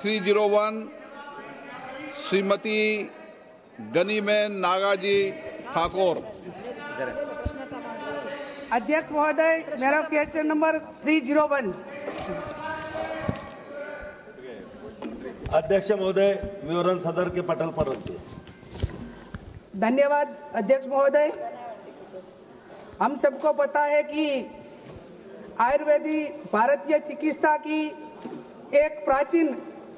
301 श्रीमती गनीमेन नागाजी ठाकुर। अध्यक्ष महोदय, मेरा क्वेश्चन नंबर 301। अध्यक्ष महोदय, विवरण सदर के पटल पर रखिए। धन्यवाद अध्यक्ष महोदय। हम सबको पता है कि आयुर्वेदिक भारतीय चिकित्सा की एक प्राचीन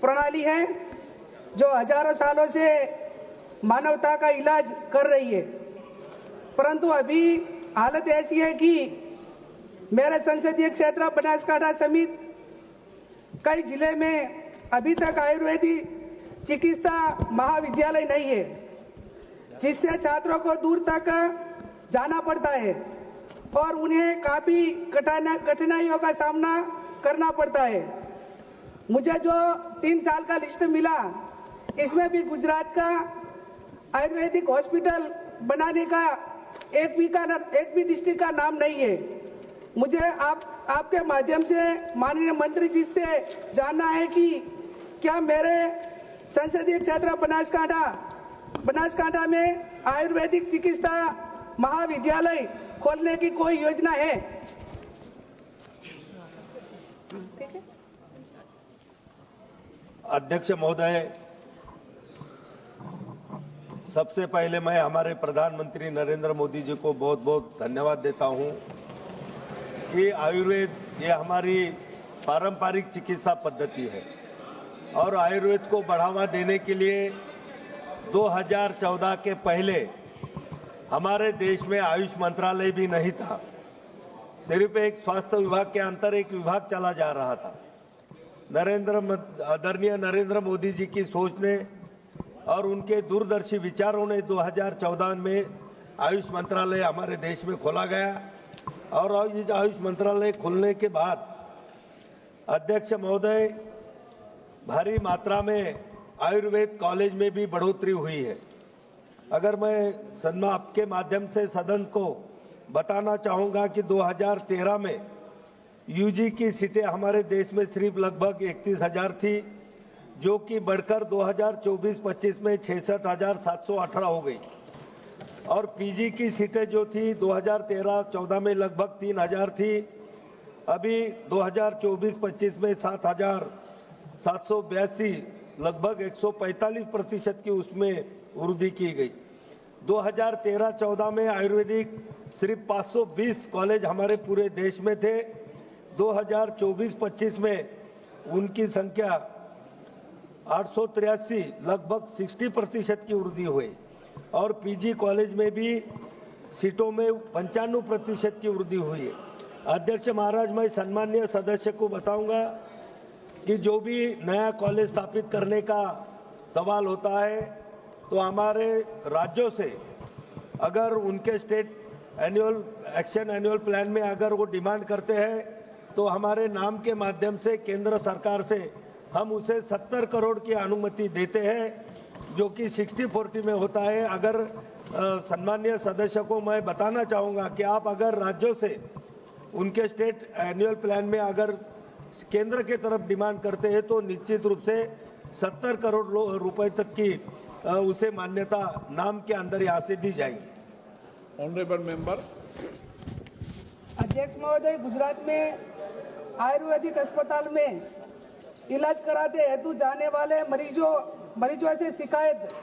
प्रणाली है जो हजारों सालों से मानवता का इलाज कर रही है, परंतु अभी हालत ऐसी है कि मेरे संसदीय क्षेत्र बनासकांठा समेत कई जिले में अभी तक आयुर्वेदिक चिकित्सा महाविद्यालय नहीं है, जिससे छात्रों को दूर तक जाना पड़ता है और उन्हें काफी कठिनाइयों का सामना करना पड़ता है। मुझे जो 3 साल का लिस्ट मिला, इसमें भी गुजरात का आयुर्वेदिक हॉस्पिटल बनाने का एक भी डिस्ट्रिक्ट का नाम नहीं है। मुझे आपके माध्यम से माननीय मंत्री जी से जानना है कि क्या मेरे संसदीय क्षेत्र बनासकांठा में आयुर्वेदिक चिकित्सा महाविद्यालय खोलने की कोई योजना है? ठीक है। अध्यक्ष महोदय, सबसे पहले मैं हमारे प्रधानमंत्री नरेंद्र मोदी जी को बहुत बहुत धन्यवाद देता हूं कि आयुर्वेद ये हमारी पारंपरिक चिकित्सा पद्धति है और आयुर्वेद को बढ़ावा देने के लिए 2014 के पहले हमारे देश में आयुष मंत्रालय भी नहीं था। सिर्फ एक स्वास्थ्य विभाग के अंतर एक विभाग चला जा रहा था। आदरणीय नरेंद्र मोदी जी की सोच ने और उनके दूरदर्शी विचारों ने 2014 में आयुष मंत्रालय हमारे देश में खोला गया और इस आयुष मंत्रालय खुलने के बाद अध्यक्ष महोदय भारी मात्रा में आयुर्वेद कॉलेज में भी बढ़ोतरी हुई है। अगर मैं आपके माध्यम से सदन को बताना चाहूंगा कि 2013 में यूजी की सीटें हमारे देश में सिर्फ लगभग 31,000 थी, जो कि बढ़कर 2024-25 में 66,718 हो गई और पीजी की सीटें जो थी 2013-14 में लगभग 3,000 थी, अभी 2024-25 में 7,782 लगभग 145% की उसमें वृद्धि की गई। 2013-14 में आयुर्वेदिक सिर्फ 520 कॉलेज हमारे पूरे देश में थे। 2024-25 में उनकी संख्या 883 लगभग 60% की वृद्धि हुई और पीजी कॉलेज में भी सीटों में 95% की वृद्धि हुई है। अध्यक्ष महाराज, मैं सम्माननीय सदस्य को बताऊंगा कि जो भी नया कॉलेज स्थापित करने का सवाल होता है तो हमारे राज्यों से अगर उनके स्टेट एनुअल प्लान में अगर वो डिमांड करते हैं तो हमारे नाम के माध्यम से केंद्र सरकार से हम उसे 70 करोड़ की अनुमति देते हैं, जो कि 60-40 में होता है। अगर सम्माननीय सदस्य को मैं बताना चाहूंगा कि आप अगर राज्यों से उनके स्टेट एनुअल प्लान में अगर केंद्र के तरफ डिमांड करते हैं तो निश्चित रूप से 70 करोड़ रुपए तक की उसे मान्यता नाम के अंदर यहाँ से दी जाएगी। Honourable member. अध्यक्ष महोदय, गुजरात में आयुर्वेदिक अस्पताल में इलाज कराते हेतु जाने वाले मरीजों से शिकायत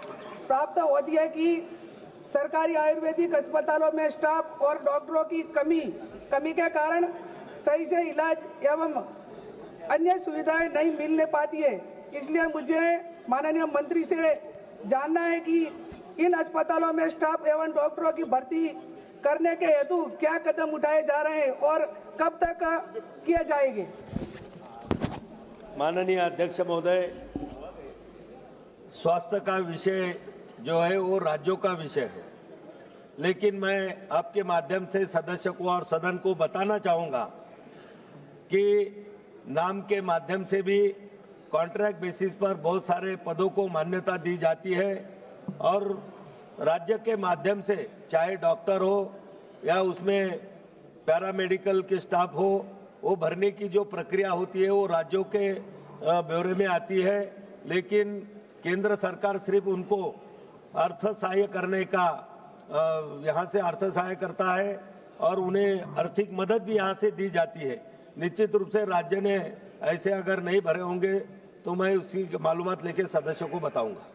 प्राप्त होती है कि सरकारी आयुर्वेदिक अस्पतालों में स्टाफ और डॉक्टरों की कमी के कारण सही से इलाज एवं अन्य सुविधाएं नहीं मिलने पाती है। इसलिए मुझे माननीय मंत्री से जानना है कि इन अस्पतालों में स्टाफ एवं डॉक्टरों की भर्ती करने के हेतु क्या कदम उठाए जा रहे हैं और कब तक किए जाएंगे? माननीय अध्यक्ष महोदय, स्वास्थ्य का विषय जो है वो राज्यों का विषय है, लेकिन मैं आपके माध्यम से सदस्य को और सदन को बताना चाहूंगा कि नाम के माध्यम से भी कॉन्ट्रैक्ट बेसिस पर बहुत सारे पदों को मान्यता दी जाती है और राज्य के माध्यम से चाहे डॉक्टर हो या उसमें पैरामेडिकल के स्टाफ हो, वो भरने की जो प्रक्रिया होती है वो राज्यों के ब्यौरे में आती है, लेकिन केंद्र सरकार सिर्फ उनको अर्थ सहाय करने का यहाँ से अर्थ सहाय करता है और उन्हें आर्थिक मदद भी यहाँ से दी जाती है। निश्चित रूप से राज्य ने ऐसे अगर नहीं भरे होंगे तो मैं उसकी मालूमात लेके सदस्यों को बताऊंगा।